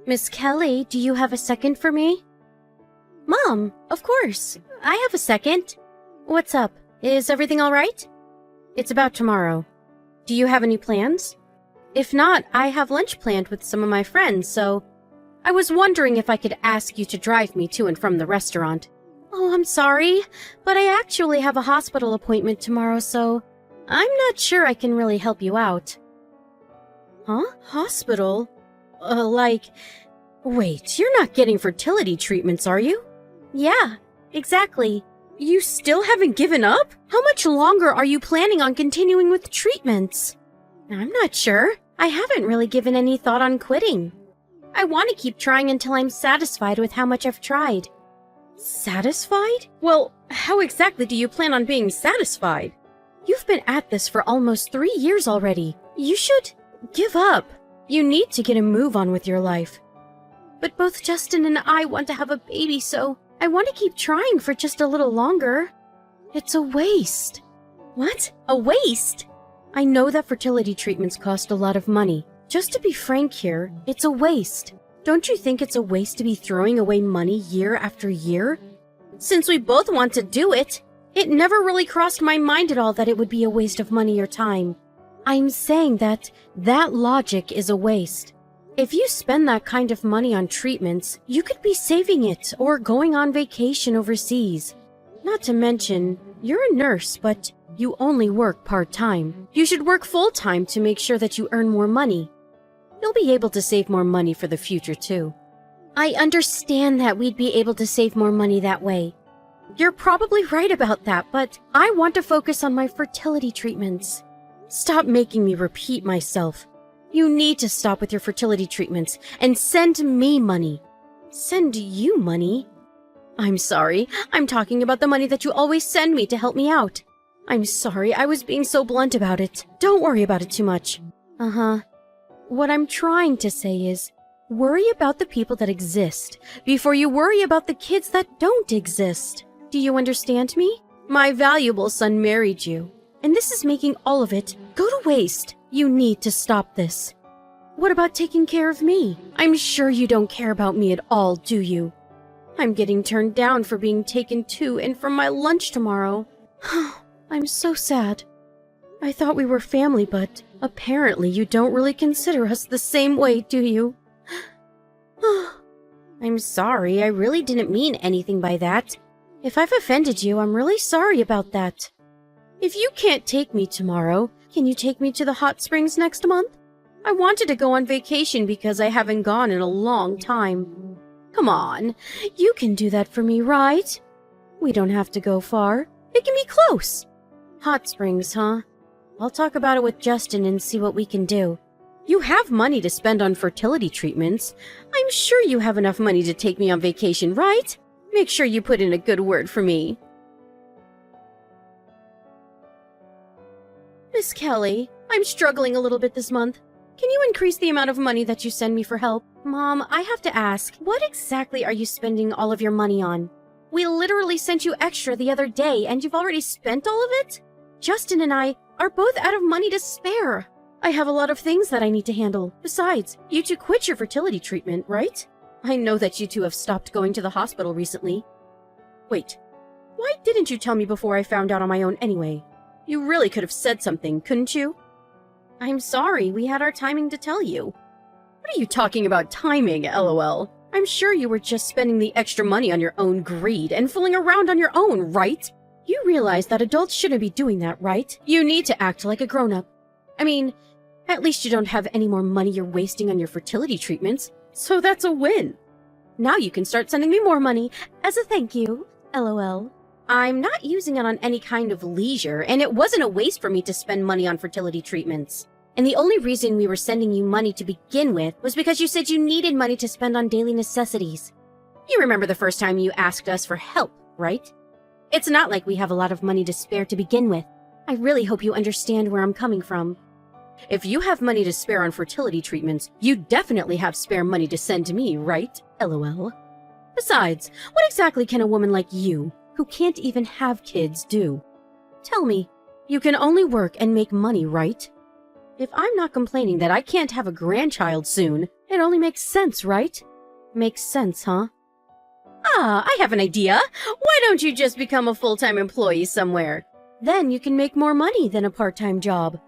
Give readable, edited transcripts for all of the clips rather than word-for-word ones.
Miss Kelly, do you have a second for me? Mom, of course. I have a second. What's up? Is everything all right? It's about tomorrow. Do you have any plans? If not, I have lunch planned with some of my friends, so I was wondering if I could ask you to drive me to and from the restaurant. Oh, I'm sorry, but I actually have a hospital appointment tomorrow, so I'm not sure I can really help you out. Huh? Hospital? Wait, you're not getting fertility treatments, are you? Yeah, exactly. You still haven't given up? How much longer are you planning on continuing with treatments? I'm not sure. I haven't really given any thought on quitting. I want to keep trying until I'm satisfied with how much I've tried. Satisfied? Well, how exactly do you plan on being satisfied? You've been at this for almost 3 years already. You should give up. You need to get a move on with your life. But both Justin and I want to have a baby, so I want to keep trying for just a little longer. It's a waste. What? A waste? I know that fertility treatments cost a lot of money. Just to be frank here, it's a waste. Don't you think it's a waste to be throwing away money year after year? Since we both want to do it, it never really crossed my mind at all that it would be a waste of money or time. I'm saying that logic is a waste. If you spend that kind of money on treatments, you could be saving it or going on vacation overseas. Not to mention, you're a nurse, but you only work part-time. You should work full-time to make sure that you earn more money. You'll be able to save more money for the future, too. I understand that we'd be able to save more money that way. You're probably right about that, but I want to focus on my fertility treatments. Stop making me repeat myself. You need to stop with your fertility treatments and send me money. Send you money? I'm sorry. I'm talking about the money that you always send me to help me out. I'm sorry, I was being so blunt about it. Don't worry about it too much. Uh-huh. What I'm trying to say is, worry about the people that exist before you worry about the kids that don't exist. Do you understand me? My valuable son married you, and this is making all of it go to waste. You need to stop this. What about taking care of me? I'm sure you don't care about me at all, do you? I'm getting turned down for being taken to and from my lunch tomorrow. I'm so sad. I thought we were family, but apparently you don't really consider us the same way, do you? I'm sorry, I really didn't mean anything by that. If I've offended you, I'm really sorry about that. If you can't take me tomorrow, can you take me to the hot springs next month? I wanted to go on vacation because I haven't gone in a long time. Come on, you can do that for me, right? We don't have to go far. It can be close. Hot springs, huh? I'll talk about it with Justin and see what we can do. You have money to spend on fertility treatments. I'm sure you have enough money to take me on vacation, right? Make sure you put in a good word for me. Miss Kelly, I'm struggling a little bit this month. Can you increase the amount of money that you send me for help? Mom, I have to ask, what exactly are you spending all of your money on? We literally sent you extra the other day, and you've already spent all of it? Justin and I are both out of money to spare. I have a lot of things that I need to handle. Besides, you two quit your fertility treatment, right? I know that you two have stopped going to the hospital recently. Wait, why didn't you tell me before I found out on my own anyway? You really could have said something, couldn't you? I'm sorry, we had our timing to tell you. What are you talking about timing, LOL? I'm sure you were just spending the extra money on your own greed and fooling around on your own, right? You realize that adults shouldn't be doing that, right? You need to act like a grown-up. I mean, at least you don't have any more money you're wasting on your fertility treatments, so that's a win. Now you can start sending me more money as a thank you, LOL. I'm not using it on any kind of leisure, and it wasn't a waste for me to spend money on fertility treatments. And the only reason we were sending you money to begin with was because you said you needed money to spend on daily necessities. You remember the first time you asked us for help, right? It's not like we have a lot of money to spare to begin with. I really hope you understand where I'm coming from. If you have money to spare on fertility treatments, you definitely have spare money to send to me, right? LOL. Besides, what exactly can a woman like you, who can't even have kids, do? Tell me, you can only work and make money, right? If I'm not complaining that I can't have a grandchild soon, It only makes sense, right? Makes sense, huh? Ah, I have an idea. Why don't you just become a full-time employee somewhere? Then you can make more money than a part-time job.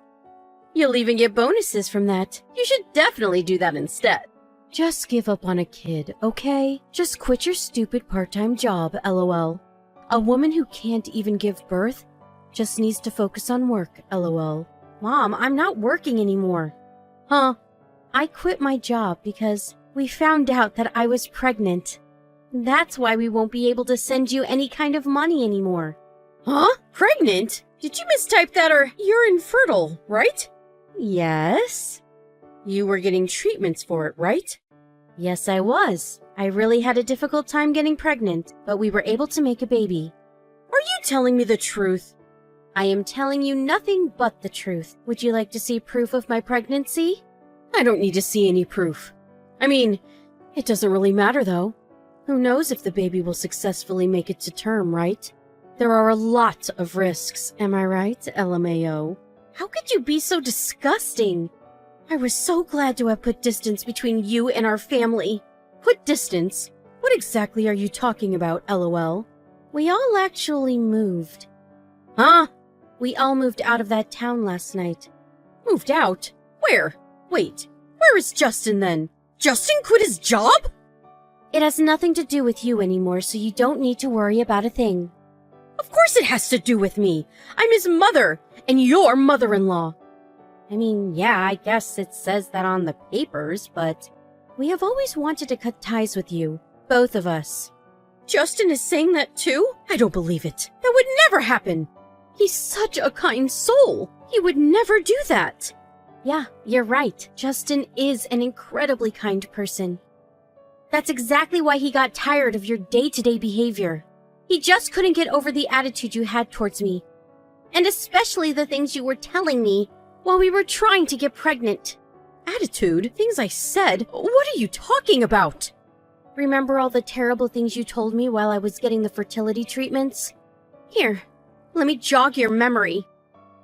You'll even get bonuses from that. You should definitely do that instead. Just give up on a kid, okay? Just quit your stupid part-time job, LOL. A woman who can't even give birth just needs to focus on work, LOL. Mom, I'm not working anymore. Huh? I quit my job because we found out that I was pregnant. That's why we won't be able to send you any kind of money anymore. Huh? Pregnant? Did you mistype that, or you're infertile, right? Yes. You were getting treatments for it, right? Yes, I was. I really had a difficult time getting pregnant, but we were able to make a baby. Are you telling me the truth? I am telling you nothing but the truth. Would you like to see proof of my pregnancy? I don't need to see any proof. I mean, it doesn't really matter though. Who knows if the baby will successfully make it to term, right? There are a lot of risks, am I right, LMAO? How could you be so disgusting? I was so glad to have put distance between you and our family. Put distance? What exactly are you talking about, LOL? We all actually moved. Huh? We all moved out of that town last night. Moved out? Where? Wait, where is Justin then? Justin quit his job? It has nothing to do with you anymore, so you don't need to worry about a thing. Of course it has to do with me. I'm his mother, and your mother-in-law. I mean, yeah, I guess it says that on the papers, but we have always wanted to cut ties with you, both of us. Justin is saying that too? I don't believe it. That would never happen. He's such a kind soul. He would never do that. Yeah, you're right. Justin is an incredibly kind person. That's exactly why he got tired of your day-to-day behavior. He just couldn't get over the attitude you had towards me. And especially the things you were telling me while we were trying to get pregnant. Attitude? Things I said? What are you talking about? Remember all the terrible things you told me while I was getting the fertility treatments? Here, let me jog your memory.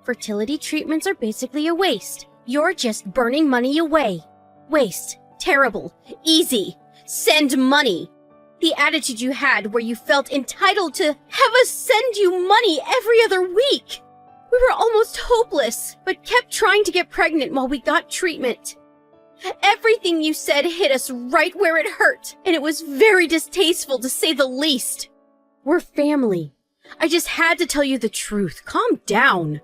Fertility treatments are basically a waste. You're just burning money away. Waste. Terrible. Easy. Send money. The attitude you had where you felt entitled to have us send you money every other week. We were almost hopeless, but kept trying to get pregnant while we got treatment. Everything you said hit us right where it hurt, and it was very distasteful to say the least. We're family. I just had to tell you the truth. Calm down.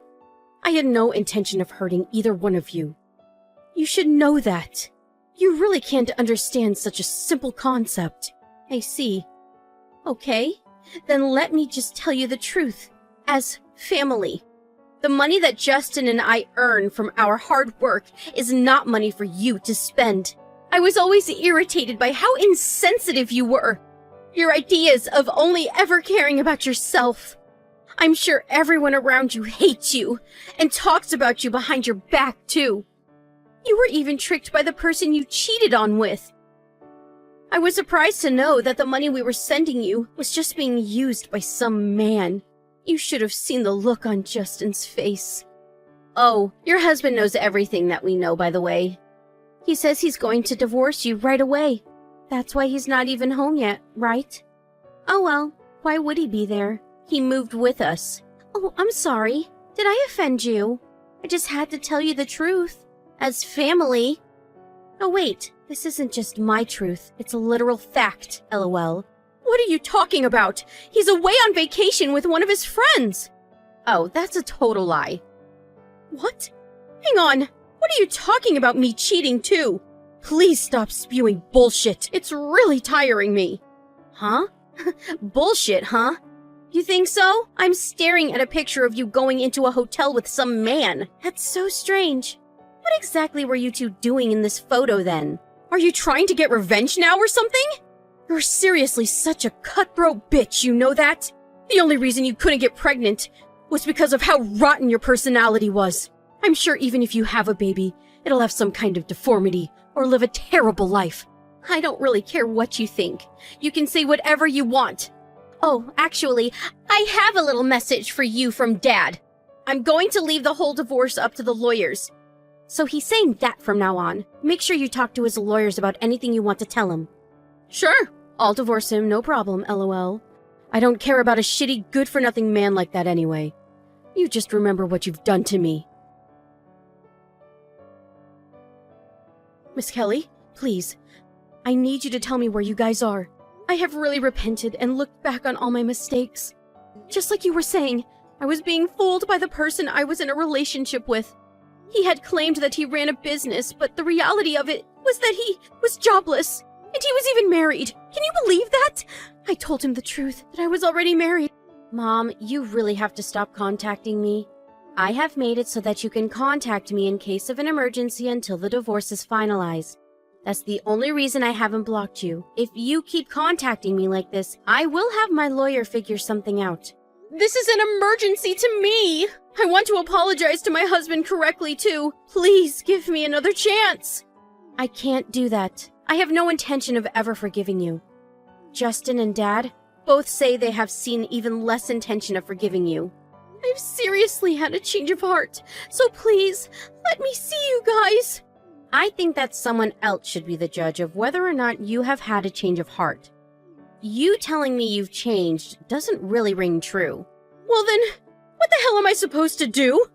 I had no intention of hurting either one of you. You should know that. You really can't understand such a simple concept. I see. Okay, then let me just tell you the truth. As family. The money that Justin and I earn from our hard work is not money for you to spend. I was always irritated by how insensitive you were. Your ideas of only ever caring about yourself. I'm sure everyone around you hates you and talks about you behind your back too. You were even tricked by the person you cheated on with. I was surprised to know that the money we were sending you was just being used by some man. You should have seen the look on Justin's face. Oh, your husband knows everything that we know, by the way. He says he's going to divorce you right away. That's why he's not even home yet, right? Oh well, why would he be there? He moved with us. Oh, I'm sorry. Did I offend you? I just had to tell you the truth. As family. Oh wait, this isn't just my truth. It's a literal fact, LOL. What are you talking about? He's away on vacation with one of his friends. Oh, that's a total lie. What? Hang on. What are you talking about me cheating too? Please stop spewing bullshit. It's really tiring me. Huh? Bullshit, huh? You think so? I'm staring at a picture of you going into a hotel with some man. That's so strange. What exactly were you two doing in this photo then? Are you trying to get revenge now or something? You're seriously such a cutthroat bitch, you know that? The only reason you couldn't get pregnant was because of how rotten your personality was. I'm sure even if you have a baby, it'll have some kind of deformity or live a terrible life. I don't really care what you think. You can say whatever you want. Oh, actually, I have a little message for you from Dad. I'm going to leave the whole divorce up to the lawyers. So he's saying that from now on. Make sure you talk to his lawyers about anything you want to tell him. Sure, I'll divorce him, no problem, LOL. I don't care about a shitty, good-for-nothing man like that anyway. You just remember what you've done to me. Miss Kelly, please. I need you to tell me where you guys are. I have really repented and looked back on all my mistakes. Just like you were saying, I was being fooled by the person I was in a relationship with. He had claimed that he ran a business, but the reality of it was that he was jobless, and he was even married. Can you believe that? I told him the truth, that I was already married. Mom, you really have to stop contacting me. I have made it so that you can contact me in case of an emergency until the divorce is finalized. That's the only reason I haven't blocked you. If you keep contacting me like this, I will have my lawyer figure something out. This is an emergency to me! I want to apologize to my husband correctly, too. Please give me another chance. I can't do that. I have no intention of ever forgiving you. Justin and Dad both say they have seen even less intention of forgiving you. I've seriously had a change of heart, so please, let me see you guys. I think that someone else should be the judge of whether or not you have had a change of heart. You telling me you've changed doesn't really ring true. Well then, what the hell am I supposed to do?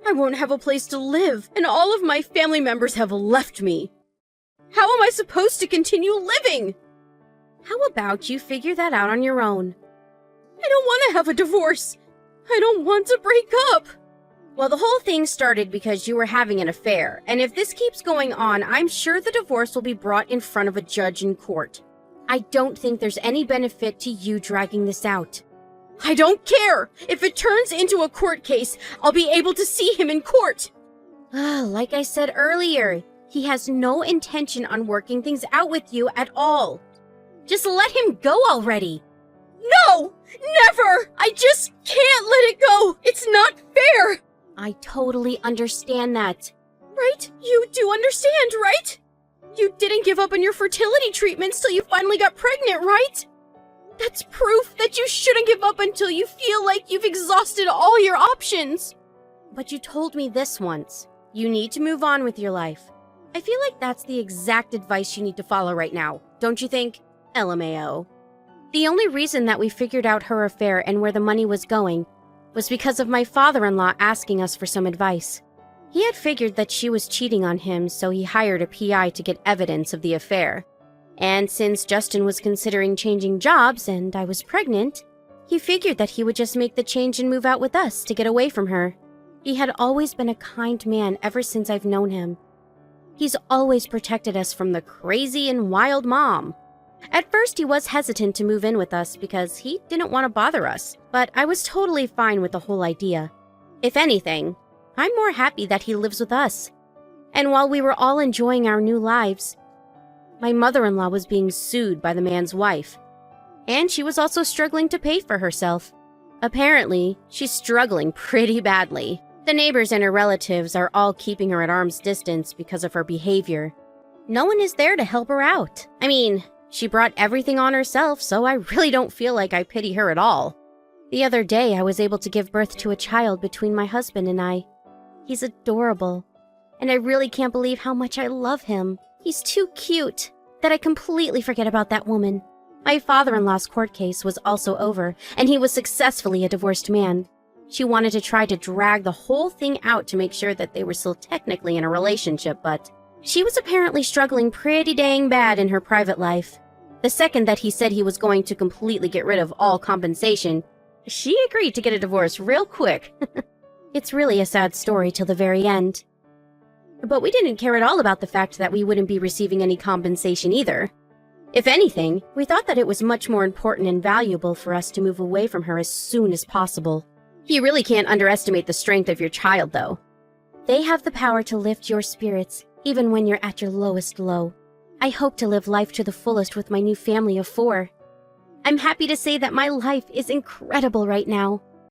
I won't have a place to live, and all of my family members have left me. How am I supposed to continue living? How about you figure that out on your own? I don't want to have a divorce. I don't want to break up. Well, the whole thing started because you were having an affair, and if this keeps going on, I'm sure the divorce will be brought in front of a judge in court. I don't think there's any benefit to you dragging this out. I don't care! If it turns into a court case, I'll be able to see him in court! Like I said earlier, he has no intention on working things out with you at all. Just let him go already! No! Never! I just can't let it go! It's not fair! I totally understand that. Right? You do understand, right? You didn't give up on your fertility treatments till you finally got pregnant, right? That's proof that you shouldn't give up until you feel like you've exhausted all your options. But you told me this once. You need to move on with your life. I feel like that's the exact advice you need to follow right now, don't you think? LMAO. The only reason that we figured out her affair and where the money was going was because of my father-in-law asking us for some advice. He had figured that she was cheating on him, so he hired a PI to get evidence of the affair. And since Justin was considering changing jobs and I was pregnant, he figured that he would just make the change and move out with us to get away from her. He had always been a kind man ever since I've known him. He's always protected us from the crazy and wild mom. At first, he was hesitant to move in with us because he didn't want to bother us, but I was totally fine with the whole idea. If anything, I'm more happy that he lives with us. And while we were all enjoying our new lives, my mother-in-law was being sued by the man's wife. And she was also struggling to pay for herself. Apparently, she's struggling pretty badly. The neighbors and her relatives are all keeping her at arm's distance because of her behavior. No one is there to help her out. I mean, she brought everything on herself, so I really don't feel like I pity her at all. The other day, I was able to give birth to a child between my husband and I. He's adorable, and I really can't believe how much I love him. He's too cute that I completely forget about that woman. My father-in-law's court case was also over, and he was successfully a divorced man. She wanted to try to drag the whole thing out to make sure that they were still technically in a relationship, but she was apparently struggling pretty dang bad in her private life. The second that he said he was going to completely get rid of all compensation, she agreed to get a divorce real quick. It's really a sad story till the very end. But we didn't care at all about the fact that we wouldn't be receiving any compensation either. If anything, we thought that it was much more important and valuable for us to move away from her as soon as possible. You really can't underestimate the strength of your child, though. They have the power to lift your spirits, even when you're at your lowest low. I hope to live life to the fullest with my new family of 4. I'm happy to say that my life is incredible right now.